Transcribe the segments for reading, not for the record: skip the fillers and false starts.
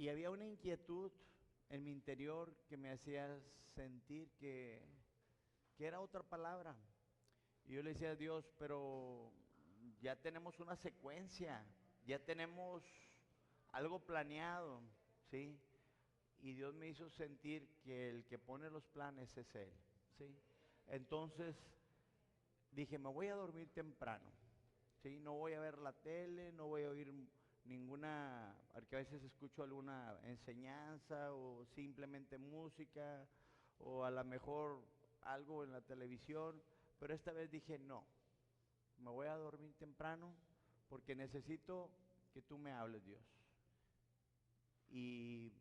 Y había una inquietud en mi interior que me hacía sentir que era otra palabra. Y yo le decía a Dios, pero ya tenemos una secuencia, ya tenemos algo planeado, ¿sí? Y Dios me hizo sentir que el que pone los planes es Él, ¿sí? Entonces dije, me voy a dormir temprano, ¿sí? No voy a ver la tele, no voy a oír ninguna, porque a veces escucho alguna enseñanza o simplemente música o a lo mejor algo en la televisión, pero esta vez dije, no, me voy a dormir temprano porque necesito que tú me hables, Dios. Y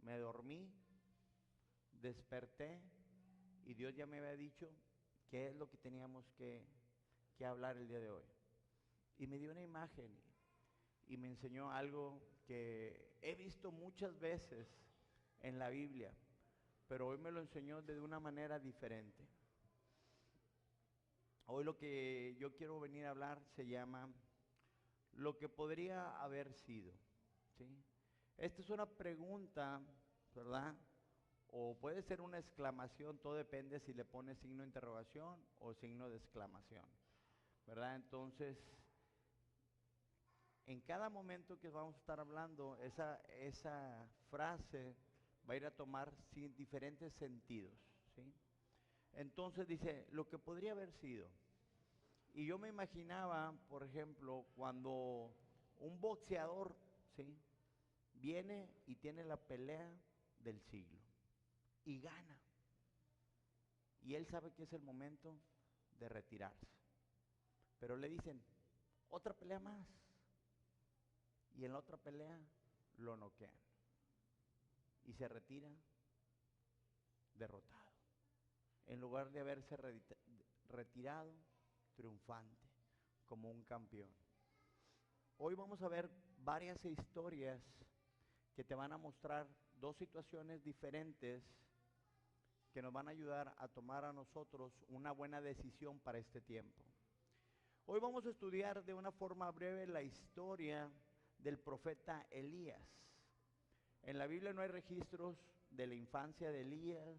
me dormí, desperté y Dios ya me había dicho qué es lo que teníamos que hablar el día de hoy. Y me dio una imagen y me enseñó algo que he visto muchas veces en la Biblia, pero hoy me lo enseñó de una manera diferente. Hoy lo que yo quiero venir a hablar se llama lo que podría haber sido, ¿sí? Esta es una pregunta, ¿verdad? O puede ser una exclamación, todo depende si le pones signo de interrogación o signo de exclamación, ¿verdad? Entonces, en cada momento que vamos a estar hablando, esa frase va a ir a tomar diferentes sentidos, ¿sí? Entonces dice, lo que podría haber sido. Y yo me imaginaba, por ejemplo, cuando un boxeador, ¿sí?, viene y tiene la pelea del siglo y gana. Y él sabe que es el momento de retirarse. Pero le dicen, otra pelea más. Y en la otra pelea lo noquean. Y se retira derrotado. En lugar de haberse retirado triunfante, como un campeón. Hoy vamos a ver varias historias que te van a mostrar dos situaciones diferentes que nos van a ayudar a tomar a nosotros una buena decisión para este tiempo. Hoy vamos a estudiar de una forma breve la historia del profeta Elías. En la Biblia no hay registros de la infancia de Elías,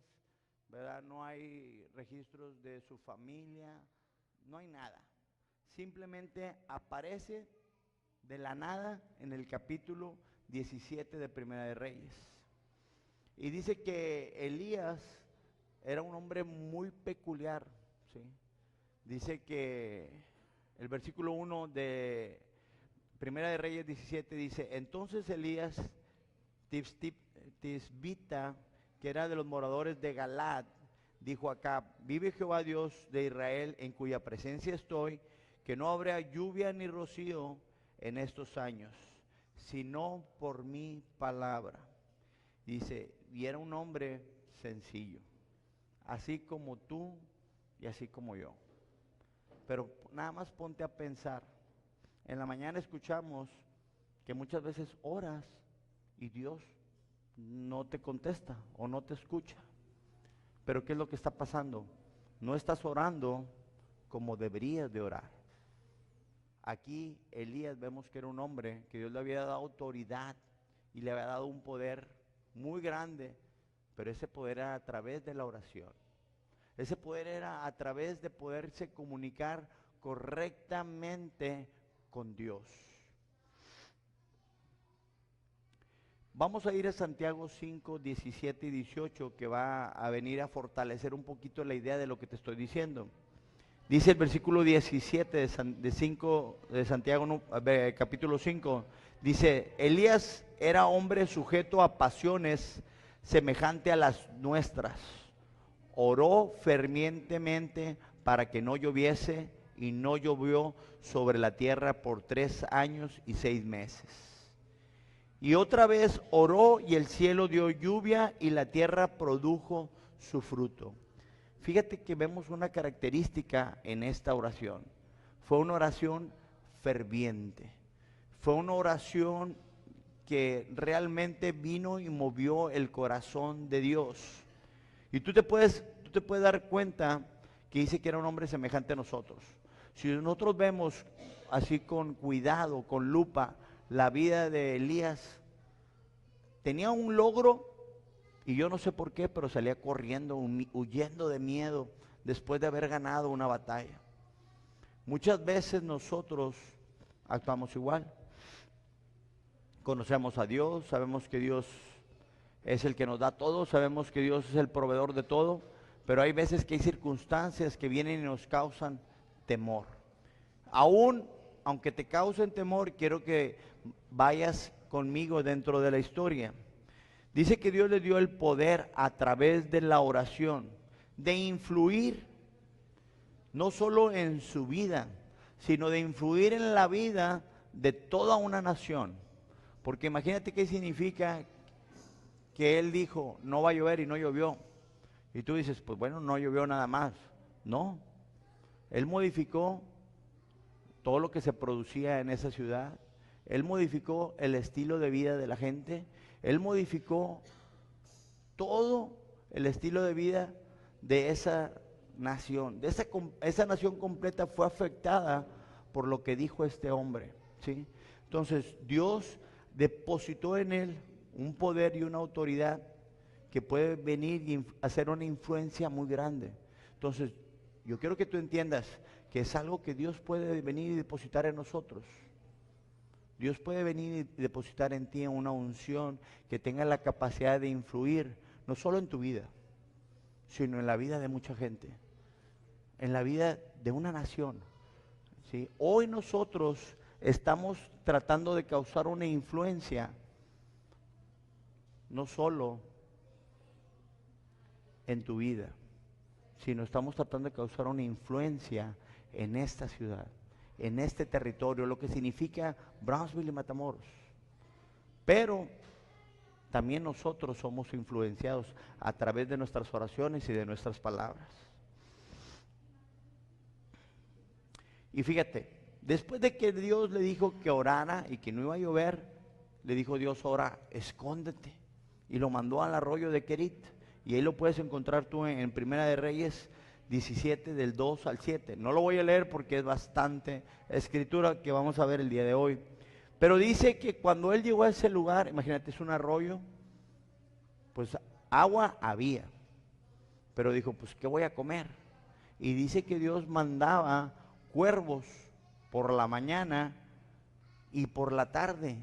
¿verdad? No hay registros de su familia, no hay nada. Simplemente aparece de la nada en el capítulo 17 de Primera de Reyes. Y dice que Elías era un hombre muy peculiar, ¿sí? Dice que el versículo 1 de Primera de Reyes 17 dice, entonces Elías Tisbita, que era de los moradores de Galad, dijo a Acab, vive Jehová Dios de Israel, en cuya presencia estoy, que no habrá lluvia ni rocío en estos años, sino por mi palabra. Dice, y era un hombre sencillo, así como tú y así como yo. Pero nada más ponte a pensar. En la mañana escuchamos que muchas veces oras y Dios no te contesta o no te escucha. Pero ¿qué es lo que está pasando? No estás orando como deberías de orar. Aquí Elías vemos que era un hombre que Dios le había dado autoridad y le había dado un poder muy grande, pero ese poder era a través de la oración. Ese poder era a través de poderse comunicar correctamente con Dios. Vamos a ir a Santiago 5, 17 y 18, que va a venir a fortalecer un poquito la idea de lo que te estoy diciendo. Dice el versículo 17 de Santiago, capítulo 5, dice, Elías era hombre sujeto a pasiones semejante a las nuestras. Oró fervientemente para que no lloviese y no llovió sobre la tierra por 3 años y 6 meses. Y otra vez oró y el cielo dio lluvia y la tierra produjo su fruto. Fíjate que vemos una característica en esta oración. Fue una oración ferviente. Fue una oración que realmente vino y movió el corazón de Dios. Y tú te puedes dar cuenta que dice que era un hombre semejante a nosotros. Si nosotros vemos así con cuidado, con lupa, la vida de Elías, tenía un logro y yo no sé por qué, pero salía corriendo, huyendo de miedo después de haber ganado una batalla. Muchas veces nosotros actuamos igual. Conocemos a Dios, sabemos que Dios es el que nos da todo, sabemos que Dios es el proveedor de todo, pero hay veces que hay circunstancias que vienen y nos causan temor. Aún, aunque te causen temor, quiero que vayas conmigo dentro de la historia. Dice que Dios le dio el poder a través de la oración, de influir no solo en su vida, sino de influir en la vida de toda una nación. Porque imagínate qué significa que Él dijo, no va a llover y no llovió. Y tú dices, pues bueno, no llovió nada más. No, Él modificó todo lo que se producía en esa ciudad. Él modificó el estilo de vida de la gente. Él modificó todo el estilo de vida de esa nación. Esa nación completa fue afectada por lo que dijo este hombre, ¿sí? Entonces, Dios depositó en él un poder y una autoridad que puede venir y hacer una influencia muy grande. Entonces, yo quiero que tú entiendas que es algo que Dios puede venir y depositar en nosotros. Dios puede venir y depositar en ti una unción que tenga la capacidad de influir, no solo en tu vida, sino en la vida de mucha gente, en la vida de una nación, ¿sí? Hoy nosotros estamos tratando de causar una influencia, no solo en tu vida, sino estamos tratando de causar una influencia en esta ciudad, en este territorio, lo que significa Brownsville y Matamoros. Pero también nosotros somos influenciados a través de nuestras oraciones y de nuestras palabras. Y fíjate, después de que Dios le dijo que orara y que no iba a llover, le dijo Dios, ora, escóndete. Y lo mandó al arroyo de Querit. Y ahí lo puedes encontrar tú en Primera de Reyes 17, del 2 al 7. No lo voy a leer porque es bastante escritura que vamos a ver el día de hoy. Pero dice que cuando él llegó a ese lugar, imagínate, es un arroyo, pues agua había. Pero dijo, pues ¿qué voy a comer? Y dice que Dios mandaba cuervos por la mañana y por la tarde.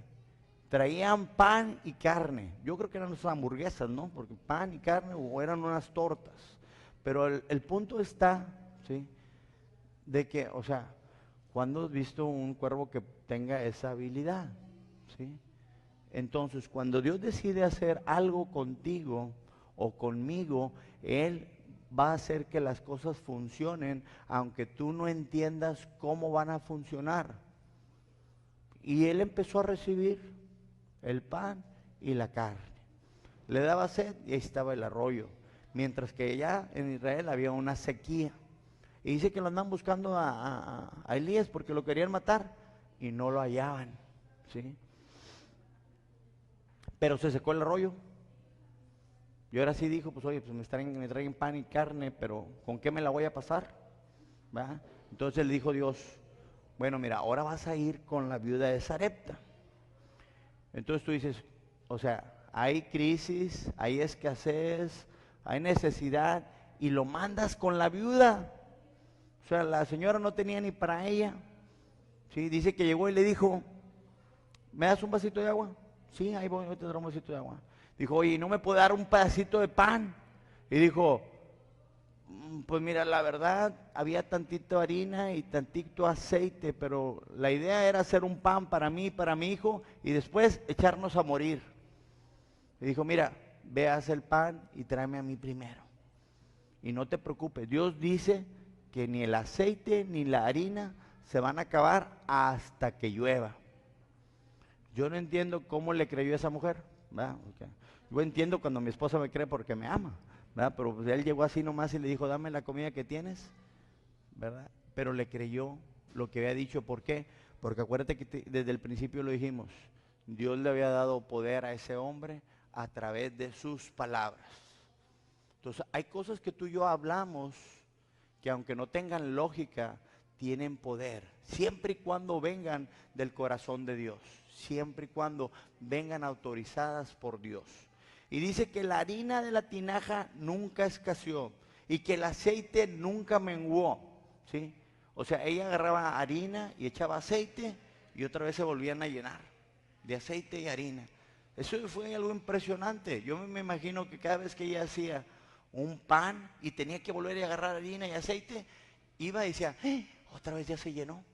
Traían pan y carne. Yo creo que eran unas hamburguesas, ¿no? Porque pan y carne o eran unas tortas. Pero el punto está, ¿sí? De que, o sea, ¿cuándo has visto un cuervo que tenga esa habilidad? ¿Sí? Entonces, cuando Dios decide hacer algo contigo o conmigo, Él va a hacer que las cosas funcionen, aunque tú no entiendas cómo van a funcionar. Y él empezó a recibir el pan y la carne. Le daba sed y ahí estaba el arroyo. Mientras que allá en Israel había una sequía. Y dice que lo andan buscando a Elías porque lo querían matar y no lo hallaban, ¿sí? Pero se secó el arroyo. Y ahora sí dijo, pues oye, pues me traen pan y carne, pero ¿con qué me la voy a pasar? ¿Va? Entonces le dijo Dios, bueno, mira, ahora vas a ir con la viuda de Sarepta. Entonces tú dices, o sea, hay crisis, hay escasez, hay necesidad, y lo mandas con la viuda. O sea, la señora no tenía ni para ella. Sí, dice que llegó y le dijo, ¿me das un vasito de agua? Sí, ahí voy, te traigo un vasito de agua. Dijo, oye, ¿no me puede dar un pedacito de pan? Y dijo, pues mira, la verdad, había tantito harina y tantito aceite, pero la idea era hacer un pan para mí y para mi hijo y después echarnos a morir. Y dijo, mira, ve a hacer el pan y tráeme a mí primero. Y no te preocupes, Dios dice que ni el aceite ni la harina se van a acabar hasta que llueva. Yo no entiendo cómo le creyó a esa mujer, ¿verdad? Okay. Yo entiendo cuando mi esposa me cree porque me ama, ¿verdad? Pero pues él llegó así nomás y le dijo, dame la comida que tienes, ¿verdad? Pero le creyó lo que había dicho. ¿Por qué? Porque acuérdate que desde el principio lo dijimos, Dios le había dado poder a ese hombre a través de sus palabras. Entonces hay cosas que tú y yo hablamos que aunque no tengan lógica, tienen poder, siempre y cuando vengan del corazón de Dios, siempre y cuando vengan autorizadas por Dios. Y dice que la harina de la tinaja nunca escaseó y que el aceite nunca menguó, ¿sí? O sea, ella agarraba harina y echaba aceite y otra vez se volvían a llenar de aceite y harina. Eso fue algo impresionante. Yo me imagino que cada vez que ella hacía un pan y tenía que volver a agarrar harina y aceite, iba y decía, otra vez ya se llenó.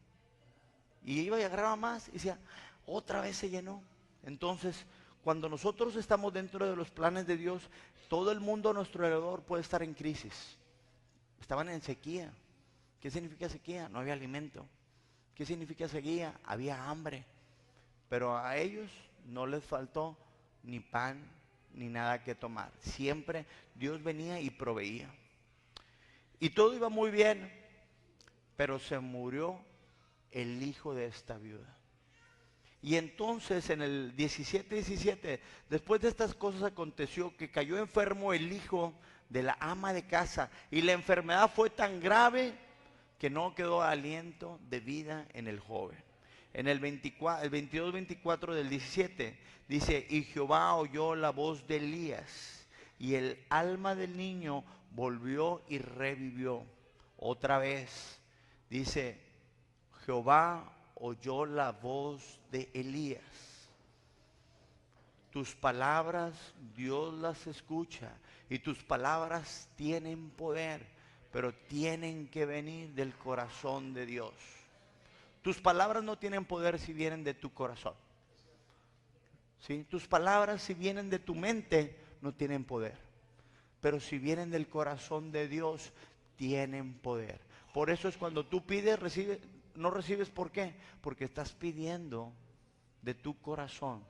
Y iba y agarraba más y decía, otra vez se llenó. Entonces, cuando nosotros estamos dentro de los planes de Dios, todo el mundo a nuestro alrededor puede estar en crisis. Estaban en sequía. ¿Qué significa sequía? No había alimento. ¿Qué significa sequía? Había hambre. Pero a ellos no les faltó ni pan ni nada que tomar. Siempre Dios venía y proveía. Y todo iba muy bien, pero se murió el hijo de esta viuda. Y entonces en el 17:17, después de estas cosas aconteció que cayó enfermo el hijo de la ama de casa y la enfermedad fue tan grave que no quedó aliento de vida en el joven. En el 22-24 del 17 dice, y Jehová oyó la voz de Elías y el alma del niño volvió y revivió. Otra vez dice, Jehová oyó la voz de Elías. Tus palabras Dios las escucha y tus palabras tienen poder, pero tienen que venir del corazón de Dios. Tus palabras no tienen poder si vienen de tu corazón. ¿Sí? Tus palabras si vienen de tu mente no tienen poder, pero si vienen del corazón de Dios tienen poder. Por eso es cuando tú pides, no recibes. ¿Por qué? Porque estás pidiendo de tu corazón,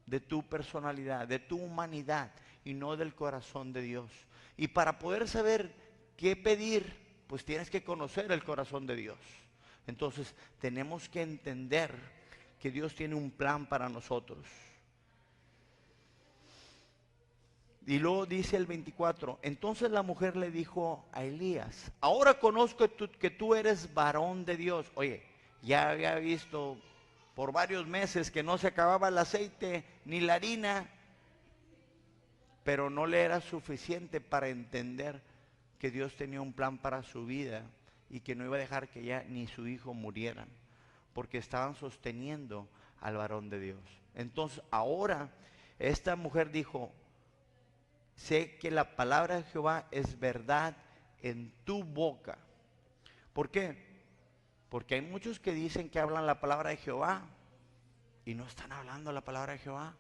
de tu personalidad, de tu humanidad y no del corazón de Dios. Y para poder saber qué pedir, pues tienes que conocer el corazón de Dios. Entonces tenemos que entender que Dios tiene un plan para nosotros. Y luego dice el 24, entonces la mujer le dijo a Elías, ahora conozco que tú eres varón de Dios. Oye, ya había visto por varios meses que no se acababa el aceite ni la harina, pero no le era suficiente para entender que Dios tenía un plan para su vida y que no iba a dejar que ella ni su hijo murieran, porque estaban sosteniendo al varón de Dios. Entonces ahora esta mujer dijo, sé que la palabra de Jehová es verdad en tu boca. ¿Por qué? Porque hay muchos que dicen que hablan la palabra de Jehová y no están hablando la palabra de Jehová.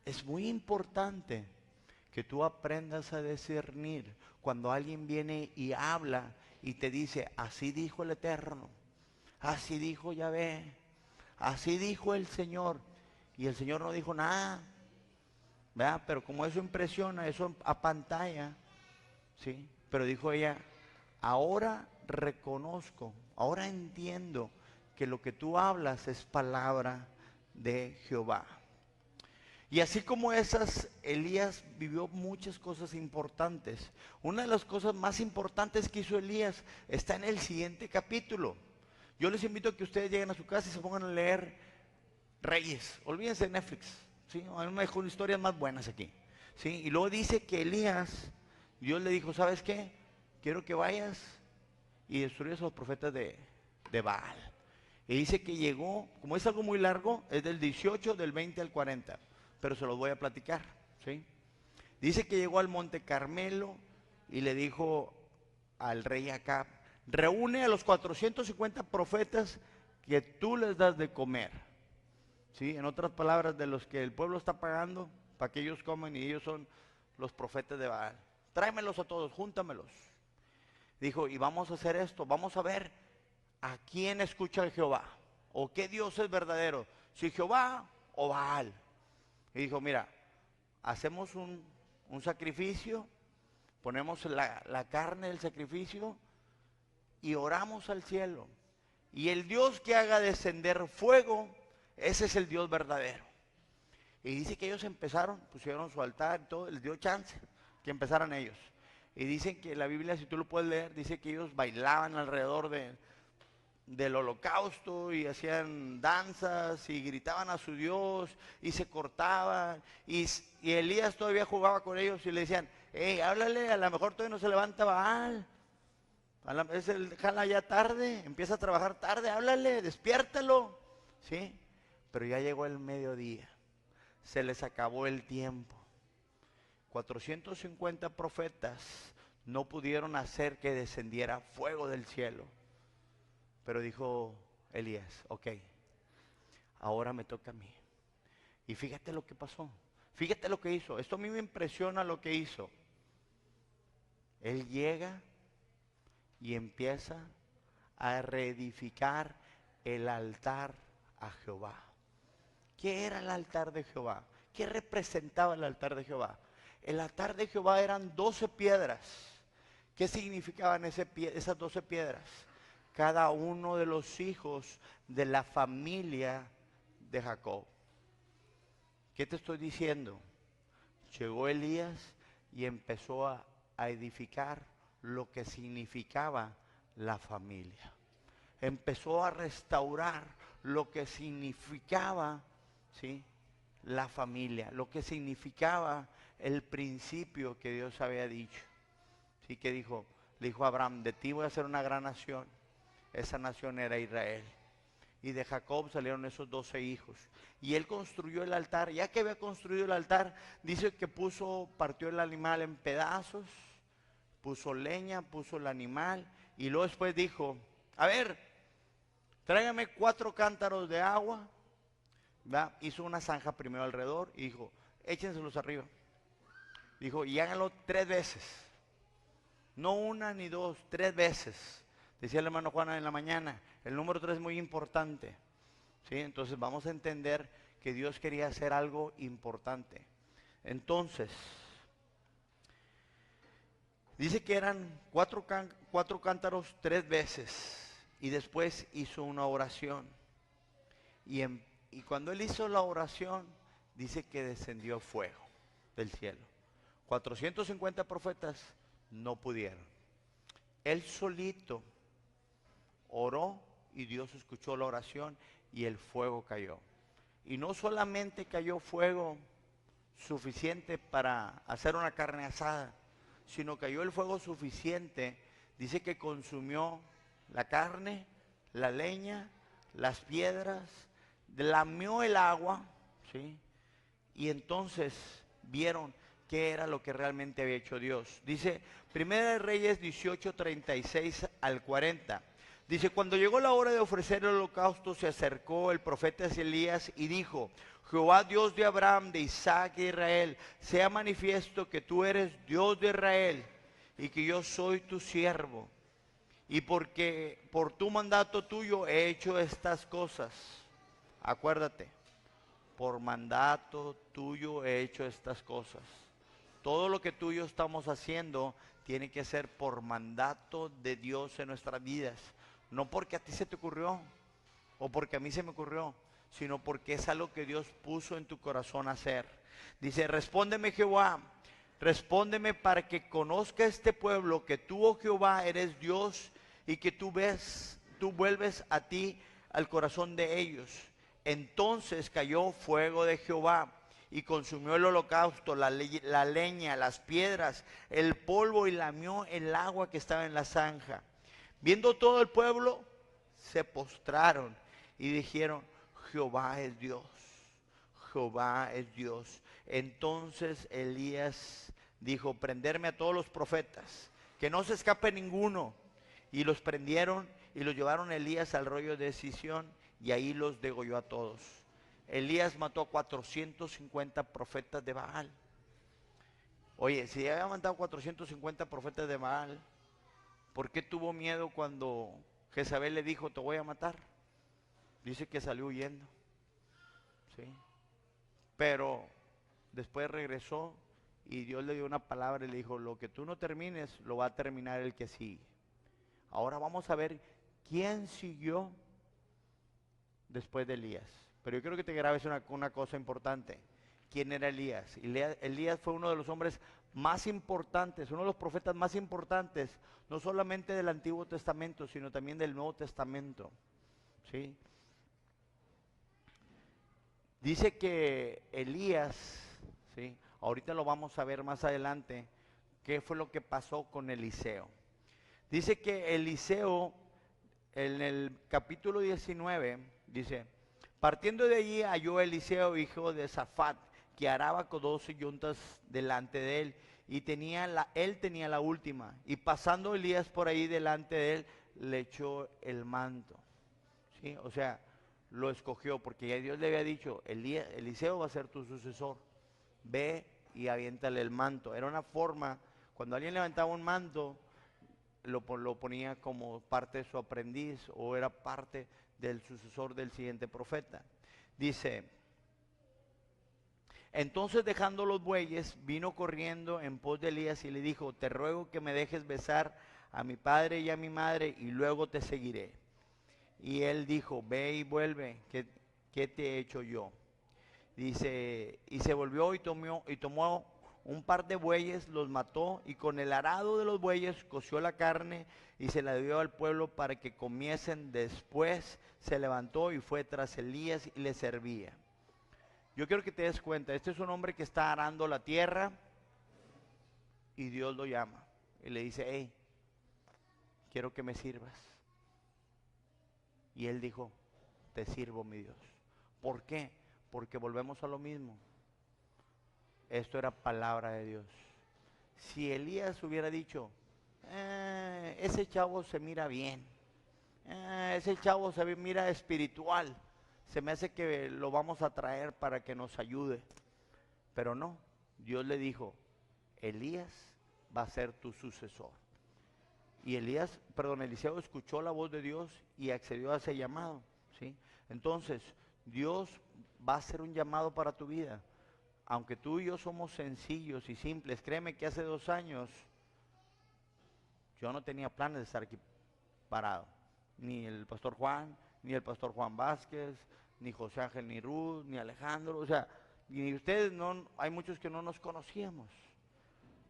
Es muy importante que tú aprendas a discernir cuando alguien viene y habla y te dice, así dijo el Eterno, así dijo Yahvé, así dijo el Señor, y el Señor no dijo nada, ¿verdad? Pero como eso impresiona, eso apantalla, ¿sí? Pero dijo ella, ahora reconozco, ahora entiendo que lo que tú hablas es palabra de Jehová. Y así como esas, Elías vivió muchas cosas importantes. Una de las cosas más importantes que hizo Elías está en el siguiente capítulo. Yo les invito a que ustedes lleguen a su casa y se pongan a leer Reyes. Olvídense de Netflix, ¿sí? Hay unas historias más buenas aquí, ¿sí? Y luego dice que Elías, Dios le dijo, ¿sabes qué? Quiero que vayas y destruyas a los profetas de Baal. Y dice que llegó, como es algo muy largo, es del 18, del 20 al 40. Pero se los voy a platicar, ¿sí? Dice que llegó al monte Carmelo y le dijo al rey Acab, reúne a los 450 profetas que tú les das de comer, ¿sí? En otras palabras, de los que el pueblo está pagando para que ellos comen y ellos son los profetas de Baal. Tráemelos a todos, júntamelos. Dijo, y vamos a hacer esto, vamos a ver a quién escucha el Jehová o qué Dios es verdadero, si Jehová o Baal. Y dijo, mira, hacemos un sacrificio, ponemos la carne del sacrificio y oramos al cielo. Y el Dios que haga descender fuego, ese es el Dios verdadero. Y dice que ellos empezaron, pusieron su altar y todo, les dio chance que empezaran ellos. Y dicen que la Biblia, si tú lo puedes leer, dice que ellos bailaban alrededor del holocausto y hacían danzas y gritaban a su Dios y se cortaban y Elías todavía jugaba con ellos y le decían, hey, háblale, a lo mejor todavía no se levanta Baal, es el jala ya tarde, empieza a trabajar tarde, háblale, despiértalo, ¿sí? Pero ya llegó el mediodía, se les acabó el tiempo. 450 profetas no pudieron hacer que descendiera fuego del cielo. Pero dijo Elías, ok, ahora me toca a mí. Y fíjate lo que pasó, fíjate lo que hizo. Esto a mí me impresiona lo que hizo. Él llega y empieza a reedificar el altar a Jehová. ¿Qué era el altar de Jehová? ¿Qué representaba el altar de Jehová? El altar de Jehová eran 12 piedras. ¿Qué significaban esas 12 piedras? Cada uno de los hijos de la familia de Jacob. ¿Qué te estoy diciendo? Llegó Elías y empezó a edificar lo que significaba la familia. Empezó a restaurar lo que significaba, ¿sí?, la familia, lo que significaba el principio que Dios había dicho. Sí, que dijo, le dijo a Abraham, de ti voy a hacer una gran nación. Esa nación era Israel. Y de Jacob salieron esos 12 hijos. Y él construyó el altar. Ya que había construido el altar, dice que partió el animal en pedazos, puso leña, puso el animal. Y luego después dijo, a ver, tráigame 4 cántaros de agua. ¿Va? Hizo una zanja primero alrededor y dijo, échenselos arriba. Dijo, y háganlo 3 veces. No 1 ni 2, 3 veces. Decía el hermano Juan en la mañana, el número 3 es muy importante. ¿Sí? Entonces vamos a entender que Dios quería hacer algo importante. Entonces, dice que eran 4 cántaros 3 veces. Y después hizo una oración. Y cuando él hizo la oración, dice que descendió fuego del cielo. 450 profetas no pudieron. Él solito oró y Dios escuchó la oración y el fuego cayó. Y no solamente cayó fuego suficiente para hacer una carne asada, sino cayó el fuego suficiente, dice que consumió la carne, la leña, las piedras, lamió el agua, ¿sí? Y entonces vieron qué era lo que realmente había hecho Dios. Dice, Primera de Reyes 18, 36 al 40. Dice, cuando llegó la hora de ofrecer el holocausto, se acercó el profeta Elías y dijo, Jehová Dios de Abraham, de Isaac e Israel, sea manifiesto que tú eres Dios de Israel y que yo soy tu siervo. Y porque por tu mandato tuyo he hecho estas cosas. Acuérdate, por mandato tuyo he hecho estas cosas. Todo lo que tú y yo estamos haciendo tiene que ser por mandato de Dios en nuestras vidas. No porque a ti se te ocurrió o porque a mí se me ocurrió, sino porque es algo que Dios puso en tu corazón hacer. Dice, respóndeme Jehová, respóndeme para que conozca este pueblo que tú, oh Jehová, eres Dios y que tú vuelves a ti al corazón de ellos. Entonces cayó fuego de Jehová y consumió el holocausto, la leña, las piedras, el polvo y lamió el agua que estaba en la zanja. Viendo todo el pueblo, se postraron y dijeron, Jehová es Dios, Jehová es Dios. Entonces Elías dijo, prenderme a todos los profetas, que no se escape ninguno. Y los prendieron y los llevaron a Elías al rollo de Sición y ahí los degolló a todos. Elías mató a 450 profetas de Baal. Oye, si había matado 450 profetas de Baal, ¿por qué tuvo miedo cuando Jezabel le dijo, te voy a matar? Dice que salió huyendo. ¿Sí? Pero después regresó y Dios le dio una palabra y le dijo, lo que tú no termines, lo va a terminar el que sigue. Ahora vamos a ver quién siguió después de Elías. Pero yo quiero que te grabes una cosa importante. ¿Quién era Elías? Elías fue uno de los hombres más importantes, uno de los profetas más importantes, no solamente del Antiguo Testamento, sino también del Nuevo Testamento. ¿Sí? Dice que Elías, ¿sí? Ahorita lo vamos a ver más adelante, qué fue lo que pasó con Eliseo. Dice que Eliseo, en el capítulo 19, dice, partiendo de allí halló Eliseo, hijo de Safat, que araba con 12 yuntas delante de él, y él tenía la última, y pasando Elías por ahí delante de él, le echó el manto. ¿Sí? O sea, lo escogió, porque ya Dios le había dicho, Eliseo va a ser tu sucesor, ve y aviéntale el manto. Era una forma, cuando alguien levantaba un manto, lo ponía como parte de su aprendiz, o era parte del sucesor del siguiente profeta. Dice, entonces dejando los bueyes, vino corriendo en pos de Elías y le dijo, te ruego que me dejes besar a mi padre y a mi madre, y luego te seguiré. Y él dijo, ve y vuelve, ¿qué te he hecho yo? Dice, y se volvió y tomó un par de bueyes, los mató, y con el arado de los bueyes coció la carne y se la dio al pueblo para que comiesen. Después se levantó y fue tras Elías y le servía. Yo quiero que te des cuenta, este es un hombre que está arando la tierra y Dios lo llama y le dice, hey, quiero que me sirvas. Y él dijo, te sirvo, mi Dios. ¿Por qué? Porque volvemos a lo mismo. Esto era palabra de Dios. Si Elías hubiera dicho, ese chavo se mira bien, ese chavo se mira espiritual, se me hace que lo vamos a traer para que nos ayude. Pero no, Dios le dijo, Elías va a ser tu sucesor. Y Eliseo escuchó la voz de Dios y accedió a ese llamado, ¿sí? Entonces, Dios va a hacer un llamado para tu vida. Aunque tú y yo somos sencillos y simples, créeme que hace 2 años yo no tenía planes de estar aquí parado. Ni el pastor Juan, ni el pastor Juan Vázquez, ni José Ángel, ni Ruth, ni Alejandro, o sea, ni ustedes, no, hay muchos que no nos conocíamos.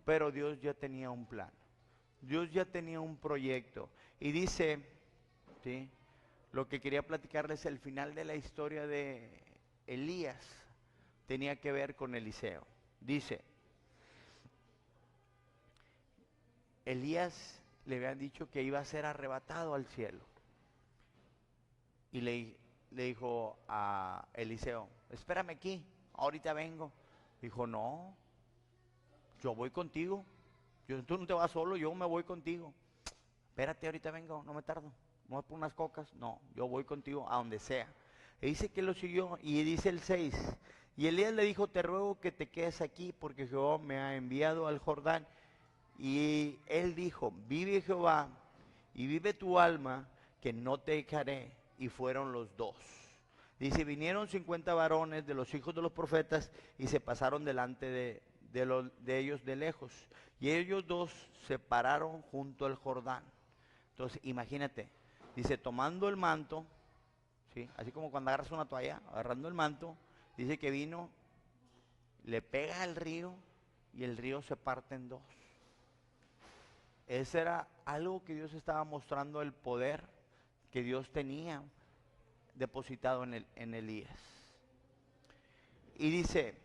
Pero Dios ya tenía un plan. Dios ya tenía un proyecto. Y dice, ¿sí? Lo que quería platicarles, el final de la historia de Elías tenía que ver con Eliseo. Dice, Elías le habían dicho que iba a ser arrebatado al cielo. Y le dijo a Eliseo, espérame aquí, ahorita vengo. Dijo, no, yo voy contigo. Tú no te vas solo, yo me voy contigo. Espérate, ahorita vengo, no me tardo. ¿Me voy por unas cocas? No, yo voy contigo a donde sea. Y dice que lo siguió, y dice el 6. Y Elías le dijo, te ruego que te quedes aquí, porque Jehová me ha enviado al Jordán. Y él dijo, vive Jehová, y vive tu alma, que no te dejaré. Y fueron los dos. Dice, vinieron 50 varones de los hijos de los profetas, y se pasaron delante de ellos de lejos. Y ellos dos se pararon junto al Jordán. Entonces, imagínate, dice, tomando el manto, ¿sí? Así como cuando agarras una toalla, agarrando el manto, dice que vino, le pega al río y el río se parte en dos. Ese era algo que Dios estaba mostrando, el poder que Dios tenía depositado en Elías. Y dice,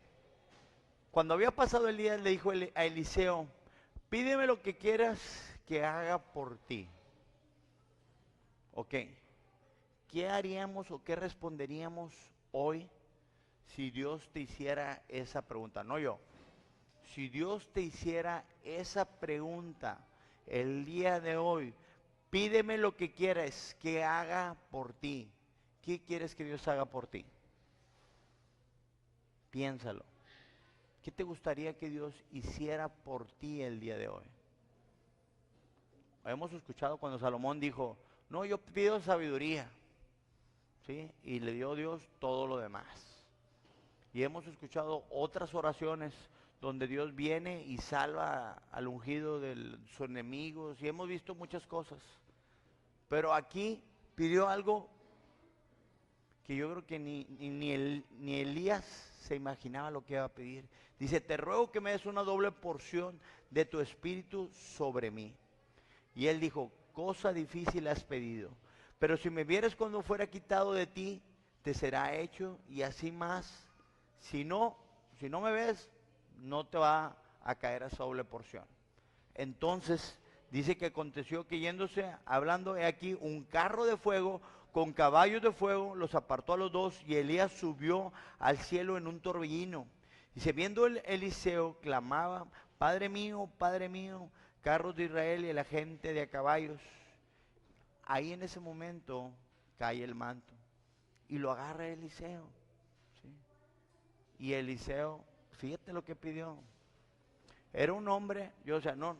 cuando había pasado el día, le dijo a Eliseo, pídeme lo que quieras que haga por ti. Ok, ¿qué haríamos o qué responderíamos hoy si Dios te hiciera esa pregunta? No yo. Si Dios te hiciera esa pregunta el día de hoy, pídeme lo que quieras que haga por ti. ¿Qué quieres que Dios haga por ti? Piénsalo. ¿Qué te gustaría que Dios hiciera por ti el día de hoy? Hemos escuchado cuando Salomón dijo, no, yo pido sabiduría, ¿sí? Y le dio Dios todo lo demás. Y hemos escuchado otras oraciones donde Dios viene y salva al ungido de sus enemigos, y hemos visto muchas cosas. Pero aquí pidió algo que yo creo que ni Elías se imaginaba lo que iba a pedir. Dice, te ruego que me des una doble porción de tu espíritu sobre mí. Y él dijo, cosa difícil has pedido, pero si me vieres cuando fuera quitado de ti, te será hecho y así más. Si no me ves, no te va a caer esa doble porción. Entonces dice que aconteció que yéndose, hablando, he aquí un carro de fuego con caballos de fuego, los apartó a los dos, y Elías subió al cielo en un torbellino. Dice, viendo Eliseo, clamaba, Padre mío, carros de Israel y la gente de a caballos. Ahí en ese momento cae el manto y lo agarra Eliseo, ¿sí? Y Eliseo, fíjate lo que pidió. Era un hombre,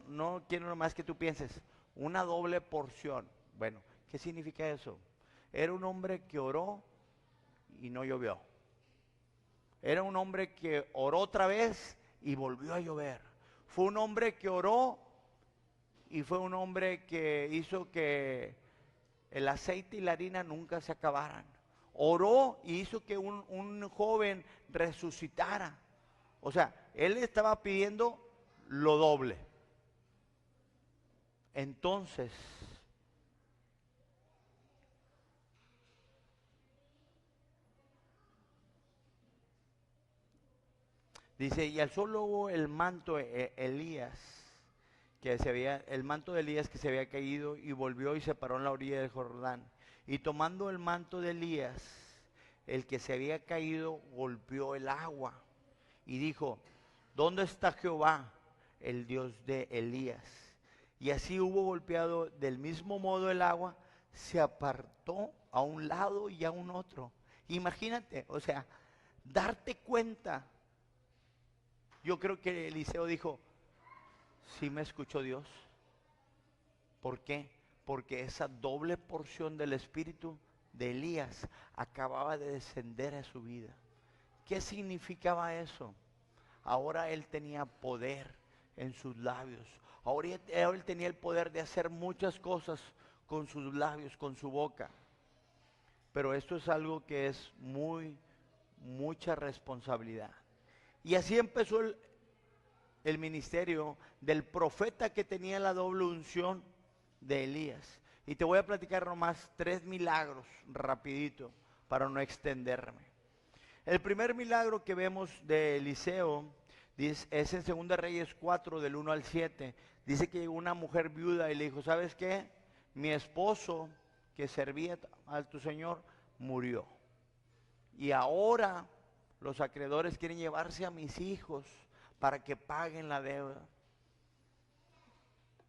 no quiero nomás que tú pienses, una doble porción. Bueno, ¿qué significa eso? Era un hombre que oró y no llovió. Era un hombre que oró otra vez y volvió a llover. Fue un hombre que oró y fue un hombre que hizo que el aceite y la harina nunca se acabaran. Oró y hizo que un joven resucitara. O sea, él estaba pidiendo lo doble. Entonces, dice, y alzó luego el manto el manto de Elías que se había caído, y volvió y se paró en la orilla del Jordán. Y tomando el manto de Elías, el que se había caído, golpeó el agua y dijo, ¿dónde está Jehová, el Dios de Elías? Y así hubo golpeado del mismo modo el agua, se apartó a un lado y a un otro. Imagínate, o sea, darte cuenta. Yo creo que Eliseo dijo, sí me escuchó Dios. ¿Por qué? Porque esa doble porción del espíritu de Elías acababa de descender a su vida. ¿Qué significaba eso? Ahora él tenía poder en sus labios. Ahora él tenía el poder de hacer muchas cosas con sus labios, con su boca. Pero esto es algo que es mucha responsabilidad. Y así empezó el ministerio del profeta que tenía la doble unción de Elías. Y te voy a platicar nomás 3 milagros rapidito para no extenderme. El primer milagro que vemos de Eliseo es en 2 Reyes 4 del 1 al 7. Dice que llegó una mujer viuda y le dijo, ¿sabes qué? Mi esposo que servía a tu señor murió. Y ahora los acreedores quieren llevarse a mis hijos para que paguen la deuda.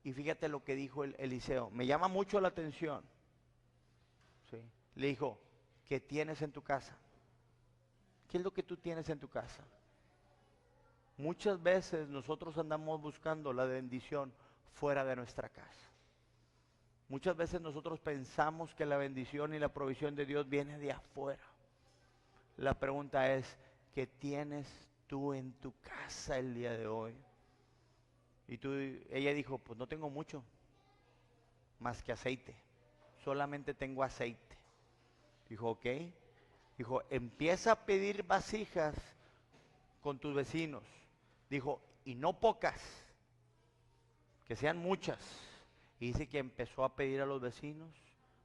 Y fíjate lo que dijo Eliseo. Me llama mucho la atención. ¿Sí? Le dijo, ¿qué tienes en tu casa? ¿Qué es lo que tú tienes en tu casa? Muchas veces nosotros andamos buscando la bendición fuera de nuestra casa. Muchas veces nosotros pensamos que la bendición y la provisión de Dios viene de afuera. La pregunta es, ¿qué tienes tú en tu casa el día de hoy? Ella dijo, pues no tengo mucho, más que aceite. Solamente tengo aceite. Dijo, ok. Dijo, empieza a pedir vasijas con tus vecinos. Dijo, y no pocas, que sean muchas. Y dice que empezó a pedir a los vecinos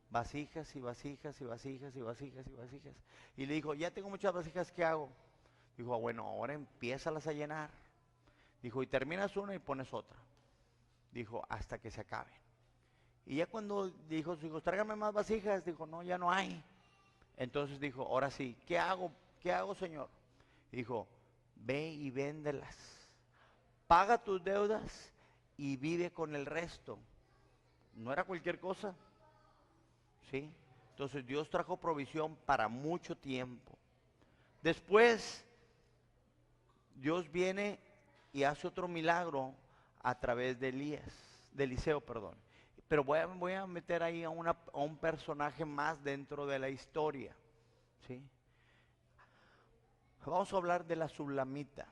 vasijas y vasijas y vasijas y vasijas y vasijas. Y le dijo, ya tengo muchas vasijas, ¿qué hago? Dijo, bueno, ahora empiézalas a llenar. Dijo, y terminas una y pones otra. Dijo, hasta que se acaben. Y ya cuando dijo a sus hijos, tráigame más vasijas, dijo, no, ya no hay. Entonces dijo, ahora sí, ¿qué hago? ¿Qué hago, Señor? Dijo, ve y véndelas. Paga tus deudas y vive con el resto. No era cualquier cosa. ¿Sí? Entonces Dios trajo provisión para mucho tiempo. Después, Dios viene y hace otro milagro a través de Eliseo, perdón. Pero voy a meter ahí a un personaje más dentro de la historia. ¿Sí? Vamos a hablar de la Sulamita,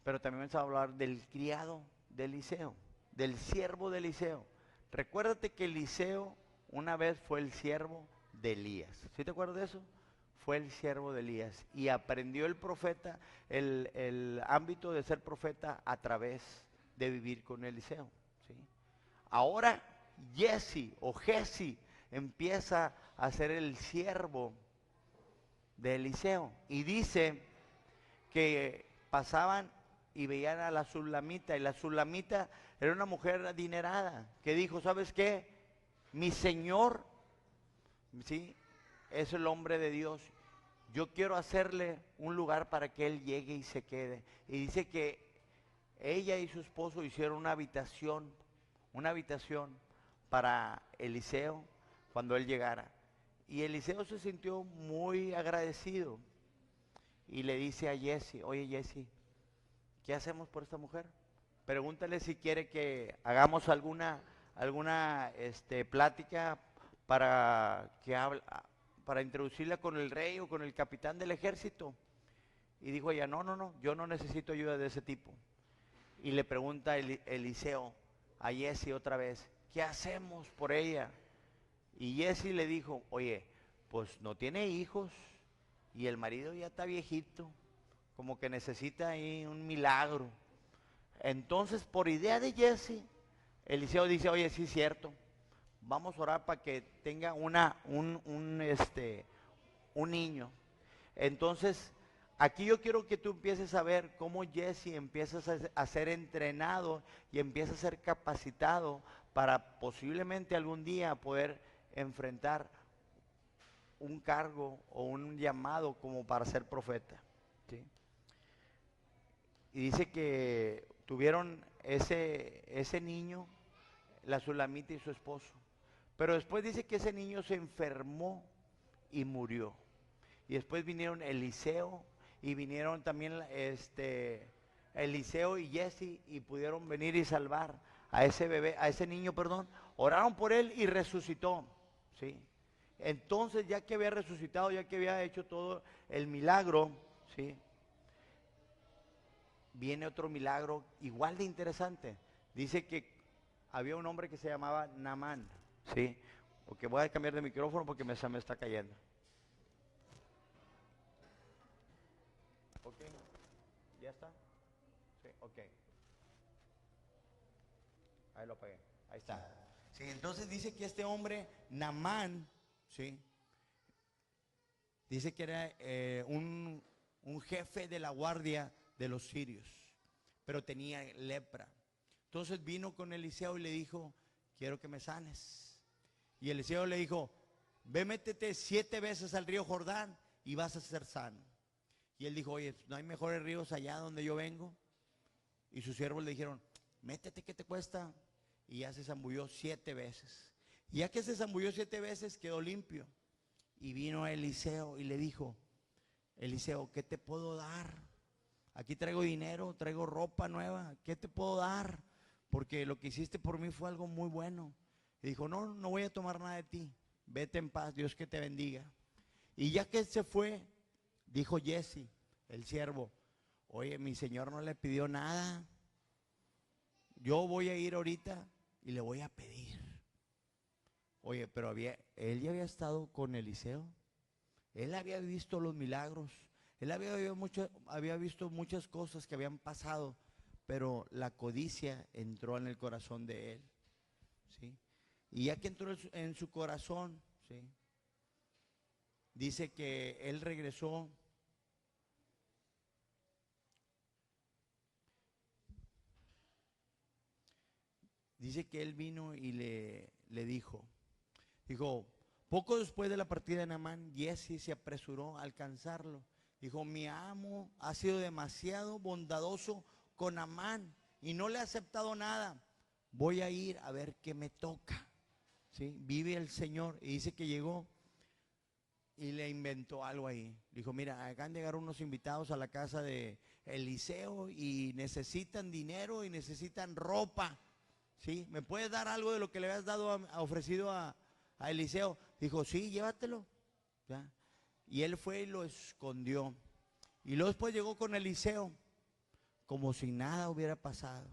pero también vamos a hablar del criado de Eliseo, del siervo de Eliseo. Recuérdate que Eliseo una vez fue el siervo de Elías. ¿Sí te acuerdas de eso? fue el siervo de Elías y aprendió el profeta, el ámbito de ser profeta a través de vivir con Eliseo, ¿sí? Ahora Jesse o Jesse empieza a ser el siervo de Eliseo y dice que pasaban y veían a la Sulamita, y la Sulamita era una mujer adinerada que dijo, ¿sabes qué? Mi señor, ¿sí?, es el hombre de Dios, yo quiero hacerle un lugar para que él llegue y se quede. Y dice que ella y su esposo hicieron una habitación para Eliseo cuando él llegara. Y Eliseo se sintió muy agradecido y le dice a Jesse, oye Jesse, ¿qué hacemos por esta mujer? Pregúntale si quiere que hagamos alguna plática para que para introducirla con el rey o con el capitán del ejército. Y dijo ella, no, yo no necesito ayuda de ese tipo. Y le pregunta Eliseo a Jesse otra vez, ¿qué hacemos por ella? Y Jesse le dijo, oye, pues no tiene hijos y el marido ya está viejito, como que necesita ahí un milagro. Entonces, por idea de Jesse, Eliseo dice, oye, sí es cierto, vamos a orar para que tenga un niño. Entonces, aquí yo quiero que tú empieces a ver cómo Jesse empieza a ser entrenado y empieza a ser capacitado para posiblemente algún día poder enfrentar un cargo o un llamado como para ser profeta, ¿sí? Y dice que tuvieron ese niño, la Sulamita y su esposo. Pero después dice que ese niño se enfermó y murió. Y después vinieron Eliseo y vinieron también Eliseo y Jesse y pudieron venir y salvar a ese bebé, a ese niño, perdón. Oraron por él y resucitó, ¿sí? Entonces, ya que había resucitado, ya que había hecho todo el milagro, ¿sí?, viene otro milagro igual de interesante. Dice que había un hombre que se llamaba Naamán, ¿sí? Porque voy a cambiar de micrófono porque se me está cayendo. Ok, ¿ya está? Sí, ok. Ahí lo apagué, ahí está. Sí, entonces dice que este hombre, Naamán, ¿sí?, dice que era un jefe de la guardia de los sirios, pero tenía lepra. Entonces vino con Eliseo y le dijo, quiero que me sanes. Y Eliseo le dijo, ve, métete 7 veces al río Jordán y vas a ser sano. Y él dijo, oye, ¿no hay mejores ríos allá donde yo vengo? Y sus siervos le dijeron, métete, ¿qué te cuesta? Y ya se zambulló 7 veces. Y ya que se zambulló 7 veces, quedó limpio. Y vino a Eliseo y le dijo, Eliseo, ¿qué te puedo dar? Aquí traigo dinero, traigo ropa nueva, ¿qué te puedo dar? Porque lo que hiciste por mí fue algo muy bueno. Y dijo, no voy a tomar nada de ti, vete en paz, Dios que te bendiga. Y ya que él se fue, dijo Jesse, el siervo, oye, mi señor no le pidió nada, yo voy a ir ahorita y le voy a pedir. Oye, pero él ya había estado con Eliseo, él había visto los milagros, él había visto muchas cosas que habían pasado, pero la codicia entró en el corazón de él, ¿sí? Y ya que entró en su corazón, ¿sí?, dice que él regresó. Dice que él vino y le dijo, poco después de la partida de Naamán, Jesse se apresuró a alcanzarlo. Dijo, mi amo ha sido demasiado bondadoso con Naamán y no le ha aceptado nada. Voy a ir a ver qué me toca, ¿sí? Vive el Señor. Y dice que llegó y le inventó algo ahí. Dijo, mira, acaban de llegar unos invitados a la casa de Eliseo y necesitan dinero y necesitan ropa, ¿sí? ¿Me puedes dar algo de lo que le habías ofrecido a Eliseo? Dijo, sí, llévatelo, ¿ya? Y él fue y lo escondió. Y luego después llegó con Eliseo como si nada hubiera pasado.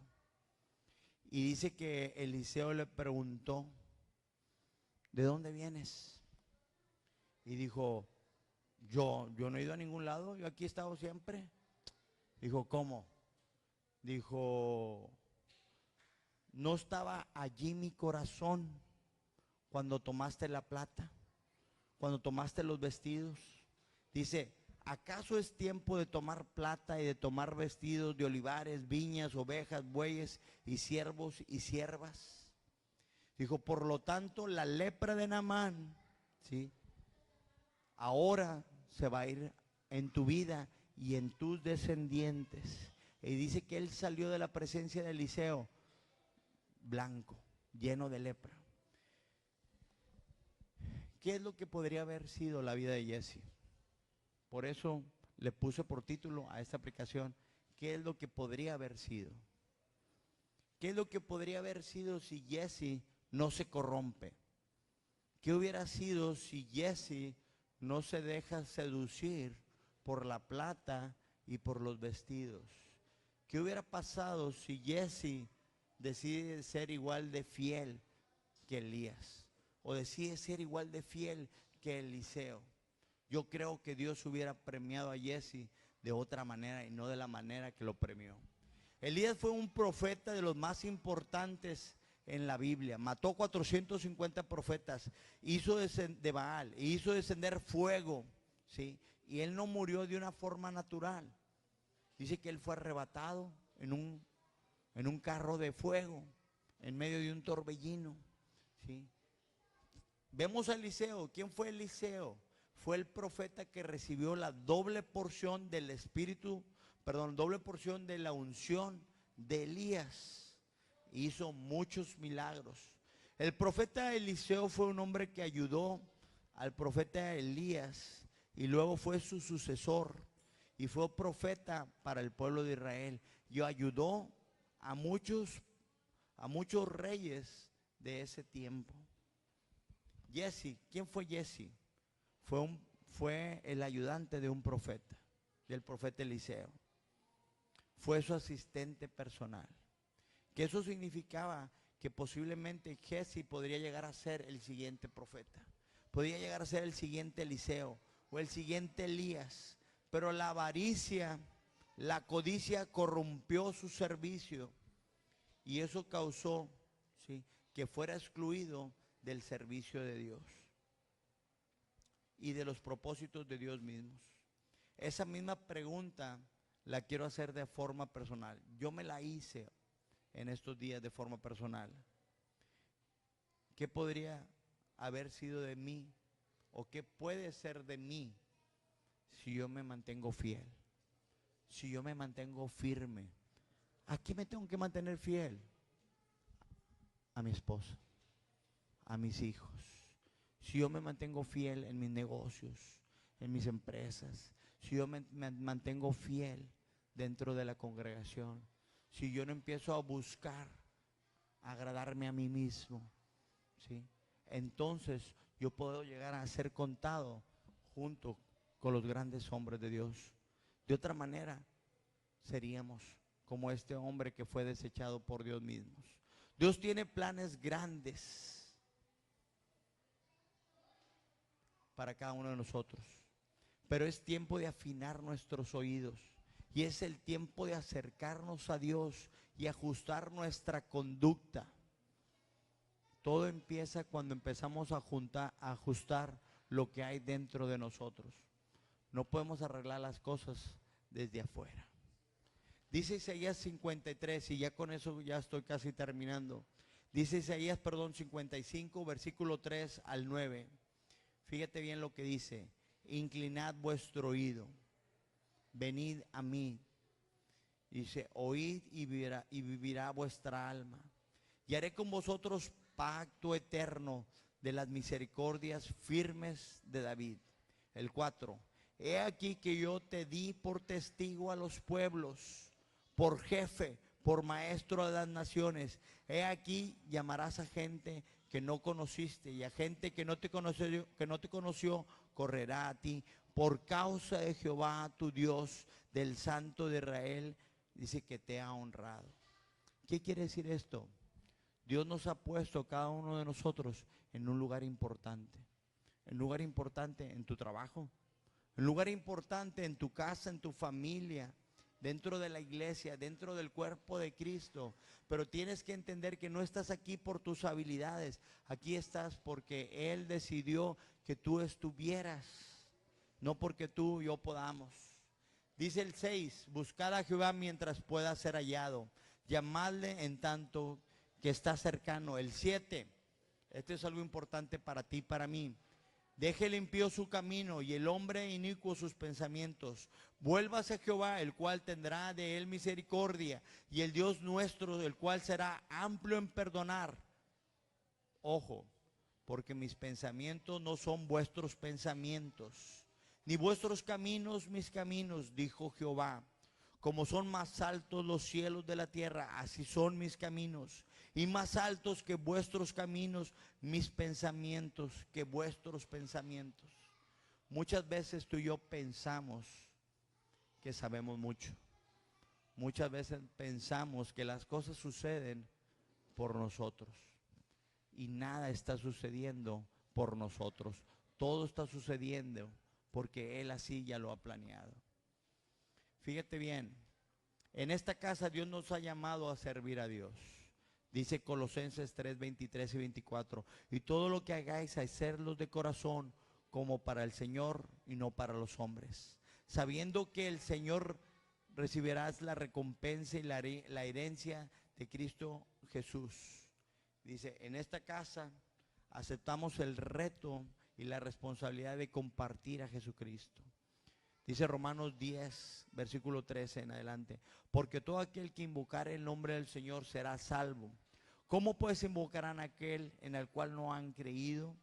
Y dice que Eliseo le preguntó, ¿de dónde vienes? Y dijo, yo no he ido a ningún lado, yo aquí he estado siempre. Dijo, ¿cómo? Dijo, ¿no estaba allí mi corazón cuando tomaste la plata, cuando tomaste los vestidos? Dice, ¿acaso es tiempo de tomar plata y de tomar vestidos de olivares, viñas, ovejas, bueyes y siervos y siervas? Dijo, por lo tanto, la lepra de Naamán, ¿sí?, ahora se va a ir en tu vida y en tus descendientes. Y dice que él salió de la presencia de Eliseo blanco, lleno de lepra. ¿Qué es lo que podría haber sido la vida de Jesse? Por eso le puse por título a esta aplicación, ¿qué es lo que podría haber sido? ¿Qué es lo que podría haber sido si Jesse no se corrompe? ¿Qué hubiera sido si Jesse no se deja seducir por la plata y por los vestidos? ¿Qué hubiera pasado si Jesse decide ser igual de fiel que Elías? O decide ser igual de fiel que Eliseo. Yo creo que Dios hubiera premiado a Jesse de otra manera y no de la manera que lo premió. Elías fue un profeta de los más importantes en la Biblia. Mató 450 profetas, hizo de Baal, hizo descender fuego, ¿sí? Y él no murió de una forma natural. Dice que él fue arrebatado en un carro de fuego, en medio de un torbellino, ¿sí? Vemos a Eliseo. ¿Quién fue Eliseo? Fue el profeta que recibió la doble porción del espíritu, doble porción de la unción de Elías. Hizo muchos milagros. El profeta Eliseo fue un hombre que ayudó al profeta Elías y luego fue su sucesor y fue profeta para el pueblo de Israel y ayudó a muchos reyes de ese tiempo. Jesse, ¿quién fue Jesse? Fue el ayudante de un profeta, del profeta Eliseo. Fue su asistente personal. Que eso significaba que posiblemente Jesse podría llegar a ser el siguiente profeta. Podría llegar a ser el siguiente Eliseo o el siguiente Elías. Pero la avaricia, la codicia corrompió su servicio y eso causó, ¿sí?, que fuera excluido del servicio de Dios y de los propósitos de Dios mismos. Esa misma pregunta la quiero hacer de forma personal. Yo me la hice en estos días de forma personal. ¿Qué podría haber sido de mí o qué puede ser de mí si yo me mantengo fiel? Si yo me mantengo firme. ¿A qué me tengo que mantener fiel? A mi esposa, a mis hijos. Si yo me mantengo fiel en mis negocios, en mis empresas, si yo me mantengo fiel dentro de la congregación, si yo no empiezo a buscar agradarme a mí mismo, ¿sí?, entonces yo puedo llegar a ser contado junto con los grandes hombres de Dios. De otra manera, seríamos como este hombre que fue desechado por Dios mismo. Dios tiene planes grandes para cada uno de nosotros, pero es tiempo de afinar nuestros oídos y es el tiempo de acercarnos a Dios y ajustar nuestra conducta. Todo empieza cuando empezamos a ajustar lo que hay dentro de nosotros. No podemos arreglar las cosas desde afuera. Dice Isaías 53, y ya con eso ya estoy casi terminando. Dice Isaías, 55, versículo 3 al 9. Fíjate bien lo que dice: inclinad vuestro oído, venid a mí. Dice, oíd y vivirá vuestra alma. Y haré con vosotros pacto eterno de las misericordias firmes de David. El 4. He aquí que yo te di por testigo a los pueblos, por jefe, por maestro de las naciones. He aquí llamarás a gente que no conociste y a gente que no te conoció, correrá a ti por causa de Jehová tu Dios, del Santo de Israel. Dice que te ha honrado. ¿Qué quiere decir esto? Dios nos ha puesto cada uno de nosotros en un lugar importante. En un lugar importante en tu trabajo, un lugar importante en tu casa, en tu familia, dentro de la iglesia, dentro del cuerpo de Cristo. Pero tienes que entender que no estás aquí por tus habilidades, aquí estás porque Él decidió que tú estuvieras, no porque tú y yo podamos. Dice el 6, buscad a Jehová mientras pueda ser hallado, llamadle en tanto que está cercano. El 7, esto es algo importante para ti y para mí. Deje el impío su camino y el hombre inicuo sus pensamientos. Vuélvase a Jehová, el cual tendrá de él misericordia, y el Dios nuestro, el cual será amplio en perdonar. Ojo, porque mis pensamientos no son vuestros pensamientos, ni vuestros caminos mis caminos, dijo Jehová. Como son más altos los cielos de la tierra, así son mis caminos, y más altos que vuestros caminos, mis pensamientos que vuestros pensamientos. Muchas veces tú y yo pensamos que sabemos mucho. Muchas veces pensamos que las cosas suceden por nosotros, y nada está sucediendo por nosotros. Todo está sucediendo porque Él así ya lo ha planeado. Fíjate bien, en esta casa Dios nos ha llamado a servir a Dios. Dice Colosenses 3, 23 y 24. Y todo lo que hagáis, hacerlo de corazón, como para el Señor y no para los hombres, sabiendo que el Señor recibirás la recompensa y la herencia de Cristo Jesús. Dice, en esta casa aceptamos el reto y la responsabilidad de compartir a Jesucristo. Dice Romanos 10, versículo 13 en adelante. Porque todo aquel que invocare el nombre del Señor será salvo. ¿Cómo pues invocarán a aquel en el cual no han creído?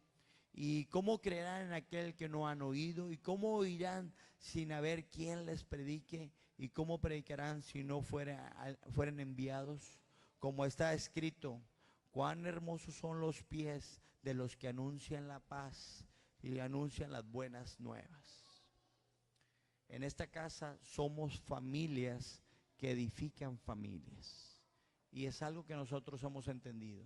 ¿Y cómo creerán en aquel que no han oído? ¿Y cómo oirán sin haber quien les predique? ¿Y cómo predicarán si no fueren enviados? Como está escrito, cuán hermosos son los pies de los que anuncian la paz y anuncian las buenas nuevas. En esta casa somos familias que edifican familias. Y es algo que nosotros hemos entendido.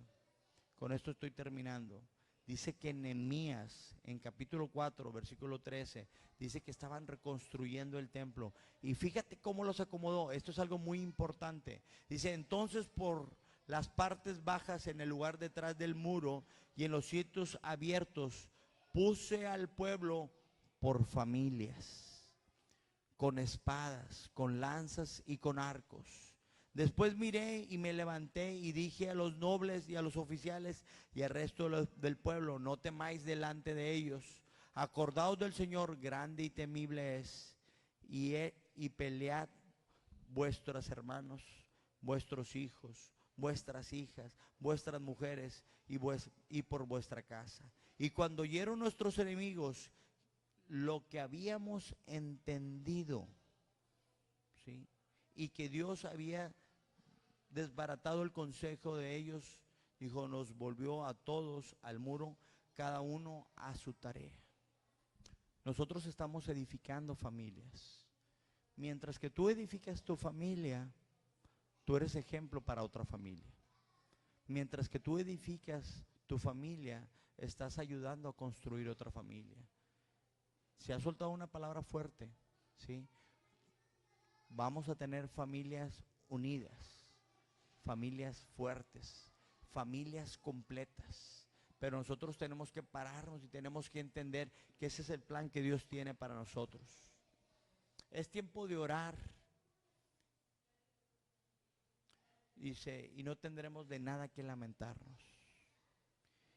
Con esto estoy terminando. Dice que Nehemías, en capítulo 4, versículo 13, dice que estaban reconstruyendo el templo. Y fíjate cómo los acomodó. Esto es algo muy importante. Dice, entonces por las partes bajas en el lugar detrás del muro y en los sitios abiertos, puse al pueblo por familias, con espadas, con lanzas y con arcos. Después miré y me levanté y dije a los nobles y a los oficiales y al resto del pueblo, no temáis delante de ellos, acordaos del Señor, grande y temible es, y pelead vuestros hermanos, vuestros hijos, vuestras hijas, vuestras mujeres y por vuestra casa. Y cuando oyeron nuestros enemigos lo que habíamos entendido, ¿sí?, y que Dios había desbaratado el consejo de ellos, dijo, nos volvió a todos al muro, cada uno a su tarea. Nosotros estamos edificando familias. Mientras que tú edificas tu familia, tú eres ejemplo para otra familia. Mientras que tú edificas tu familia, estás ayudando a construir otra familia. Se ha soltado una palabra fuerte, ¿sí? Vamos a tener familias unidas, familias fuertes, familias completas. Pero nosotros tenemos que pararnos y tenemos que entender que ese es el plan que Dios tiene para nosotros. Es tiempo de orar. Dice, y no tendremos de nada que lamentarnos,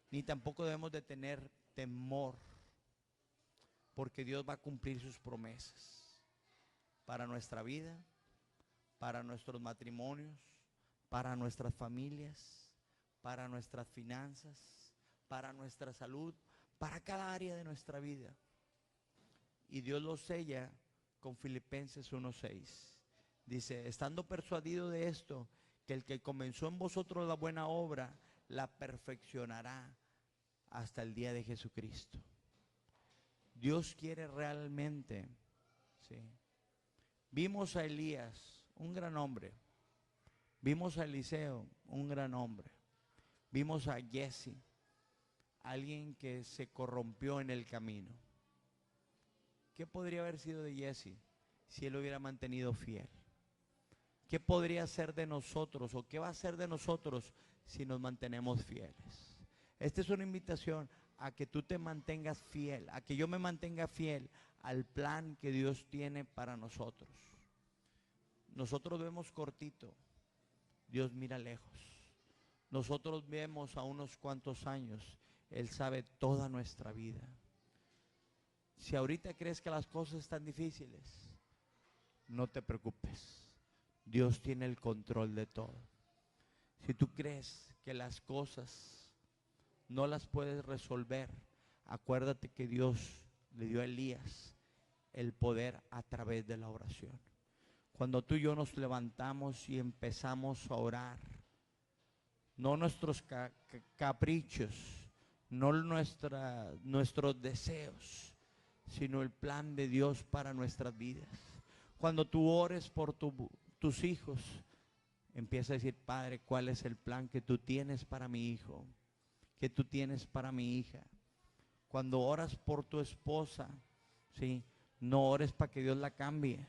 ni tampoco debemos de tener temor, porque Dios va a cumplir sus promesas para nuestra vida, para nuestros matrimonios, para nuestras familias, para nuestras finanzas, para nuestra salud, para cada área de nuestra vida. Y Dios lo sella con Filipenses 1:6. Dice, estando persuadido de esto, que el que comenzó en vosotros la buena obra, la perfeccionará hasta el día de Jesucristo. Dios quiere realmente, ¿sí? Vimos a Elías, un gran hombre. Vimos a Eliseo, un gran hombre. Vimos a Jesse, alguien que se corrompió en el camino. ¿qué podría haber sido de Jesse si él hubiera mantenido fiel? ¿Qué podría ser de nosotros o qué va a ser de nosotros si nos mantenemos fieles? Esta es una invitación a que tú te mantengas fiel, a que yo me mantenga fiel al plan que Dios tiene para nosotros. Nosotros vemos cortito, Dios mira lejos. Nosotros vemos a unos cuantos años, Él sabe toda nuestra vida. Si ahorita crees que las cosas están difíciles, no te preocupes. Dios tiene el control de todo. Si tú crees que las cosas no las puedes resolver, acuérdate que Dios le dio a Elías el poder a través de la oración. Cuando tú y yo nos levantamos y empezamos a orar, no nuestros caprichos, no nuestros deseos, sino el plan de Dios para nuestras vidas. Cuando tú ores por tus hijos, empieza a decir: Padre, ¿cuál es el plan que tú tienes para mi hijo? Que tú tienes para mi hija. Cuando oras por tu esposa, ¿sí? No ores para que Dios la cambie.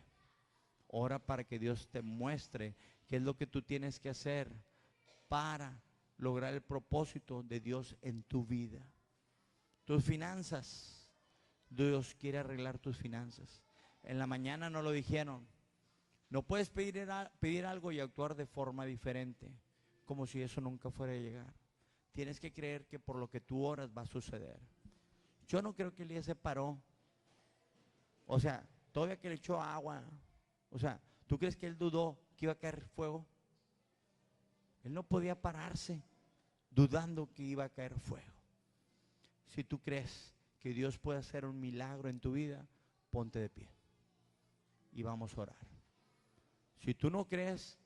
Ora para que Dios te muestre qué es lo que tú tienes que hacer para lograr el propósito de Dios en tu vida. Tus finanzas, Dios quiere arreglar tus finanzas. En la mañana nos lo dijeron: no puedes pedir algo y actuar de forma diferente, como si eso nunca fuera a llegar. Tienes que creer que por lo que tú oras va a suceder. Yo no creo que Elías se paró. O sea, todavía que le echó agua. O sea, ¿tú crees que él dudó que iba a caer fuego? Él no podía pararse dudando que iba a caer fuego. Si tú crees que Dios puede hacer un milagro en tu vida, ponte de pie y vamos a orar. Si tú no crees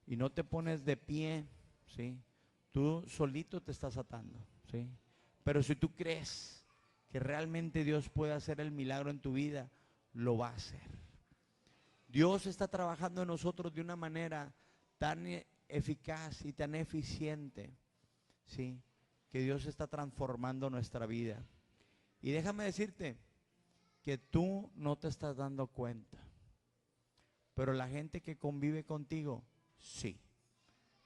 y no te pones de pie, ¿sí? Tú solito te estás atando, ¿sí? Pero si tú crees que realmente Dios puede hacer el milagro en tu vida, lo va a hacer. Dios está trabajando en nosotros de una manera tan eficaz y tan eficiente, ¿sí? Que Dios está transformando nuestra vida. Y déjame decirte que tú no te estás dando cuenta, pero la gente que convive contigo, sí.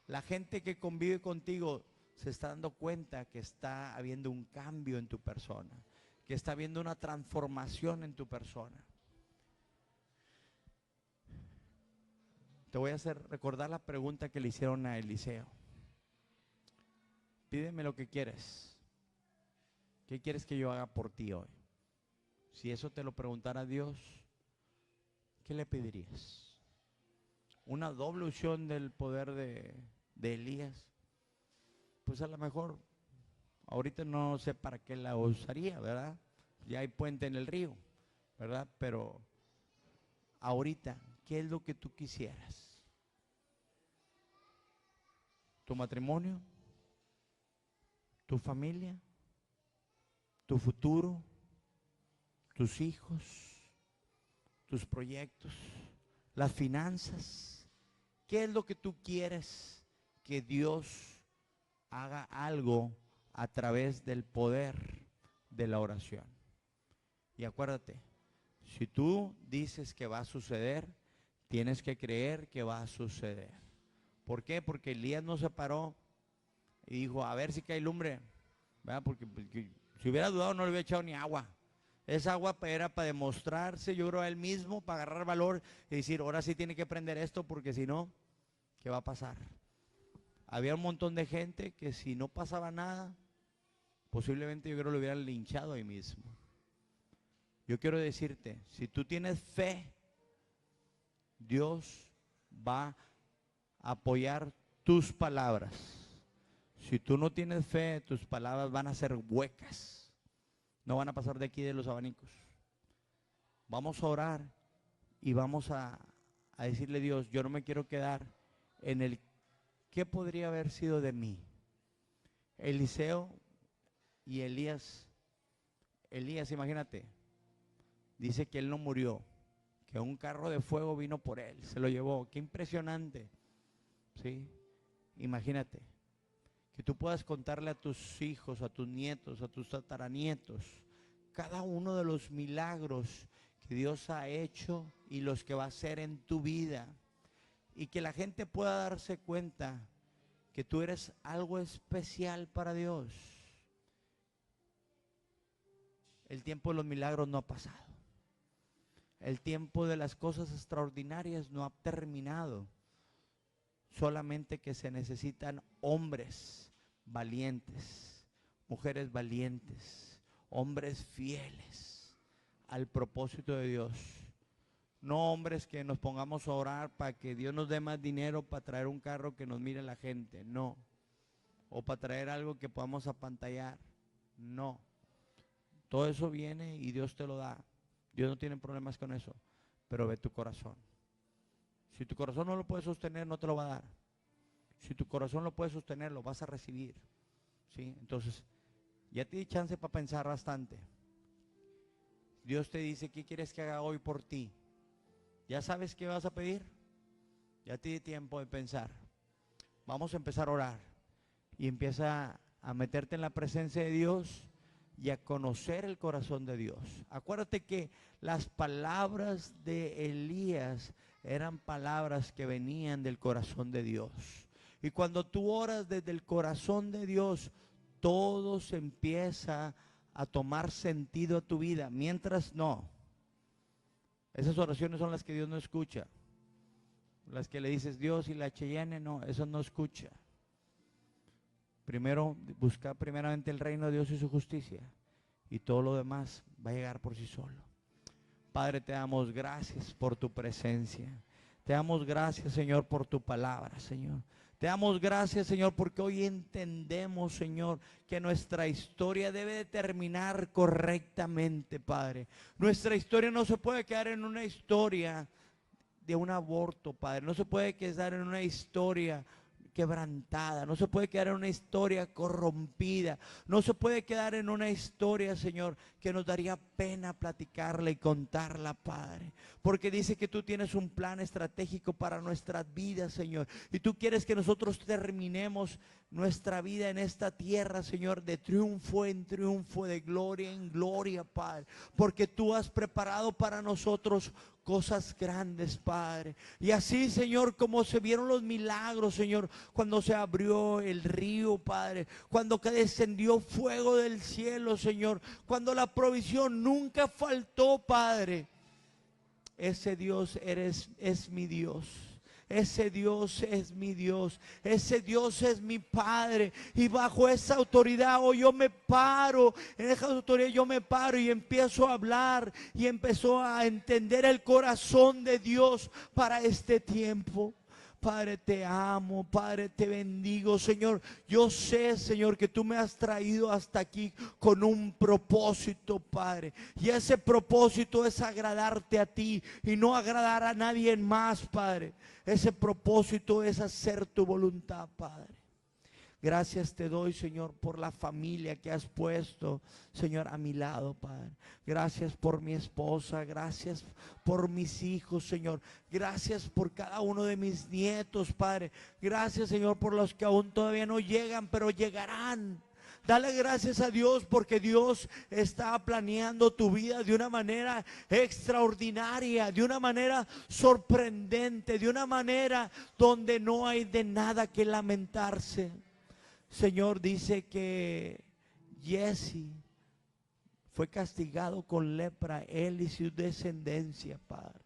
La gente que convive contigo se está dando cuenta que está habiendo un cambio en tu persona, que está habiendo una transformación en tu persona. Te voy a hacer recordar la pregunta que le hicieron a Eliseo. Pídeme lo que quieres. ¿Qué quieres que yo haga por ti hoy? Si eso te lo preguntara Dios, ¿qué le pedirías? ¿Una doble unción del poder de Elías? Pues a lo mejor ahorita no sé para qué la usaría, ¿verdad? Ya hay puente en el río, ¿verdad? Pero ahorita, ¿qué es lo que tú quisieras? ¿Tu matrimonio? ¿Tu familia? ¿Tu futuro? ¿Tus hijos? ¿Tus proyectos? ¿Las finanzas? ¿Qué es lo que tú quieres que Dios haga algo a través del poder de la oración? Y acuérdate, si tú dices que va a suceder, tienes que creer que va a suceder. ¿Por qué? Porque Elías no se paró y dijo: a ver si cae lumbre, ¿verdad? Porque si hubiera dudado no le hubiera echado ni agua. Esa agua era para demostrarse, yo creo, a él mismo, para agarrar valor y decir: ahora sí tiene que prender esto, porque si no, ¿qué va a pasar? Había un montón de gente que si no pasaba nada, posiblemente yo creo que lo hubieran linchado ahí mismo. Yo quiero decirte, si tú tienes fe, Dios va a apoyar tus palabras. Si tú no tienes fe, tus palabras van a ser huecas. No van a pasar de aquí de los abanicos. Vamos a orar y vamos a decirle: Dios, yo no me quiero quedar en el ¿qué podría haber sido de mí? Eliseo y Elías, imagínate, dice que él no murió, que un carro de fuego vino por él, se lo llevó. Qué impresionante, ¿sí? Imagínate, que tú puedas contarle a tus hijos, a tus nietos, a tus tataranietos, cada uno de los milagros que Dios ha hecho y los que va a hacer en tu vida. Y que la gente pueda darse cuenta que tú eres algo especial para Dios. El tiempo de los milagros no ha pasado. El tiempo de las cosas extraordinarias no ha terminado. Solamente que se necesitan hombres valientes, mujeres valientes, hombres fieles al propósito de Dios. No hombres que nos pongamos a orar para que Dios nos dé más dinero para traer un carro que nos mire la gente, no. O para traer algo que podamos apantallar, no. Todo eso viene y Dios te lo da. Dios no tiene problemas con eso, pero ve tu corazón. Si tu corazón no lo puede sostener, no te lo va a dar. Si tu corazón lo puede sostener, lo vas a recibir, ¿sí? Entonces, ya te di chance para pensar bastante. Dios te dice, ¿qué quieres que haga hoy por ti? ¿Ya sabes qué vas a pedir? Ya te di tiempo de pensar. Vamos a empezar a orar. Y empieza a meterte en la presencia de Dios y a conocer el corazón de Dios. Acuérdate que las palabras de Elías eran palabras que venían del corazón de Dios. Y cuando tú oras desde el corazón de Dios, todo se empieza a tomar sentido a tu vida. Mientras no. Esas oraciones son las que Dios no escucha. Las que le dices Dios y la Cheyenne, no, eso no escucha. Primero, busca primeramente el reino de Dios y su justicia. Y todo lo demás va a llegar por sí solo. Padre, te damos gracias por tu presencia. Te damos gracias, Señor, por tu palabra, Señor. Te damos gracias, Señor, porque hoy entendemos, Señor, que nuestra historia debe de terminar correctamente, Padre. Nuestra historia no se puede quedar en una historia de un aborto, Padre. No se puede quedar en una historia quebrantada, no se puede quedar en una historia corrompida, no se puede quedar en una historia, Señor, que nos daría pena platicarla y contarla, Padre, porque dice que tú tienes un plan estratégico para nuestras vidas, Señor, y tú quieres que nosotros terminemos nuestra vida en esta tierra, Señor, de triunfo en triunfo, de gloria en gloria, Padre, porque tú has preparado para nosotros cosas grandes, Padre. Y así, Señor, como se vieron los milagros, Señor, cuando se abrió el río, Padre, cuando que descendió fuego del cielo, Señor, cuando la provisión nunca faltó, Padre. Ese Dios es mi Dios. Ese Dios es mi Dios, ese Dios es mi Padre, y bajo esa autoridad hoy yo me paro, en esa autoridad yo me paro y empiezo a hablar y empezó a entender el corazón de Dios para este tiempo. Padre, te amo, Padre, te bendigo, Señor. Yo sé, Señor, que tú me has traído hasta aquí con un propósito, Padre. Y ese propósito es agradarte a ti y no agradar a nadie más, Padre. Ese propósito es hacer tu voluntad, Padre. Gracias te doy, Señor, por la familia que has puesto, Señor, a mi lado, Padre. Gracias por mi esposa, gracias por mis hijos, Señor. Gracias por cada uno de mis nietos, Padre. Gracias, Señor, por los que aún todavía no llegan, pero llegarán. Dale gracias a Dios porque Dios está planeando tu vida de una manera extraordinaria, de una manera sorprendente, de una manera donde no hay de nada que lamentarse. Señor, dice que Jesse fue castigado con lepra, él y su descendencia, Padre.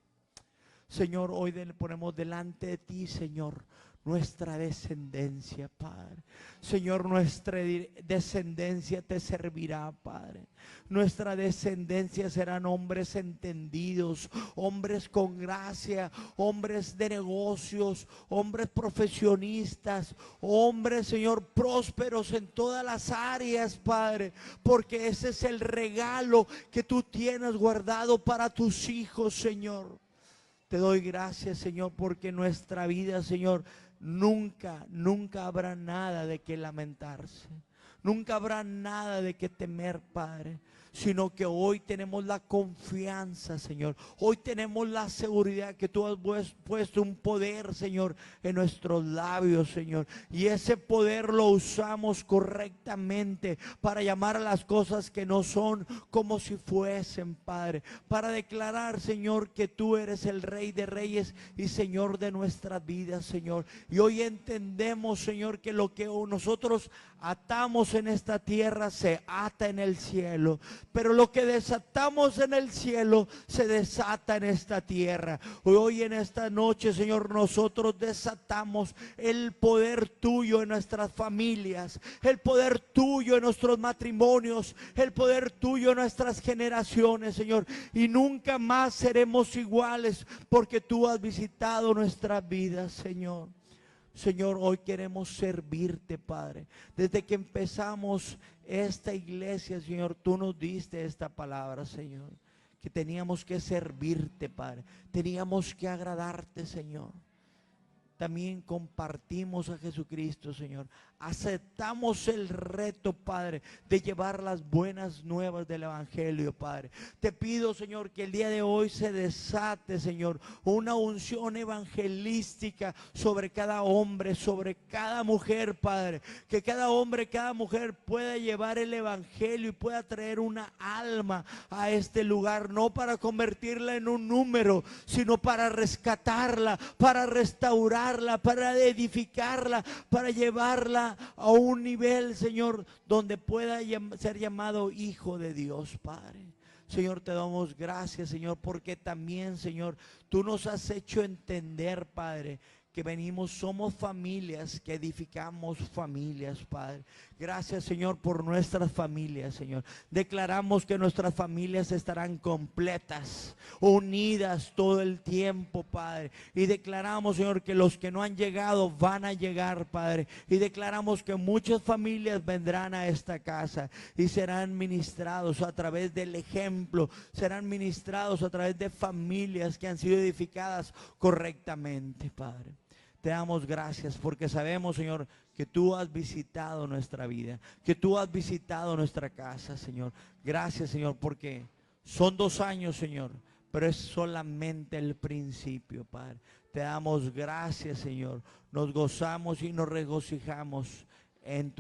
Señor, hoy ponemos delante de ti, Señor, nuestra descendencia, Padre. Señor, nuestra descendencia te servirá, Padre. Nuestra descendencia serán hombres entendidos, hombres con gracia, hombres de negocios, hombres profesionistas, hombres, Señor, prósperos en todas las áreas, Padre, porque ese es el regalo que tú tienes guardado para tus hijos, Señor. Te doy gracias, Señor, porque en nuestra vida, Señor, nunca habrá nada de que lamentarse. Nunca habrá nada de que temer, Padre. sino que hoy tenemos la confianza, Señor. Hoy tenemos la seguridad que tú has puesto un poder, Señor, en nuestros labios, Señor. Y ese poder lo usamos correctamente para llamar a las cosas que no son como si fuesen, Padre. Para declarar, Señor, que tú eres el Rey de Reyes y Señor de nuestras vidas, Señor. Y hoy entendemos, Señor, que lo que nosotros atamos en esta tierra se ata en el cielo, pero lo que desatamos en el cielo se desata en esta tierra. Hoy en esta noche, Señor, nosotros desatamos el poder tuyo en nuestras familias, el poder tuyo en nuestros matrimonios, el poder tuyo en nuestras generaciones, Señor, y nunca más seremos iguales porque tú has visitado nuestras vidas, Señor. Señor, hoy queremos servirte, Padre. Desde que empezamos esta iglesia, Señor, tú nos diste esta palabra, Señor, que teníamos que servirte, Padre. Teníamos que agradarte, Señor. También compartimos a Jesucristo, Señor. Aceptamos el reto, Padre, de llevar las buenas nuevas del Evangelio, Padre. Te pido, Señor, que el día de hoy se desate, Señor, una unción evangelística sobre cada hombre, sobre cada mujer, Padre. Que cada hombre, cada mujer pueda llevar el Evangelio y pueda traer una alma a este lugar, no para convertirla en un número, sino para rescatarla, para restaurarla, para edificarla, para llevarla a un nivel, Señor, donde pueda ser llamado hijo de Dios, Padre. Señor, te damos gracias, Señor, porque también, Señor, tú nos has hecho entender, Padre, que venimos, somos familias, que edificamos familias, Padre. Gracias, Señor, por nuestras familias, Señor. Declaramos que nuestras familias estarán completas, unidas todo el tiempo, Padre. Y declaramos, Señor, que los que no han llegado van a llegar, Padre. Y declaramos que muchas familias vendrán a esta casa y serán ministrados a través del ejemplo, serán ministrados a través de familias que han sido edificadas correctamente, Padre. Te damos gracias porque sabemos, Señor, que tú has visitado nuestra vida, que tú has visitado nuestra casa, Señor. Gracias, Señor, porque son 2 años, Señor, pero es solamente el principio, Padre. Te damos gracias, Señor. Nos gozamos y nos regocijamos en tu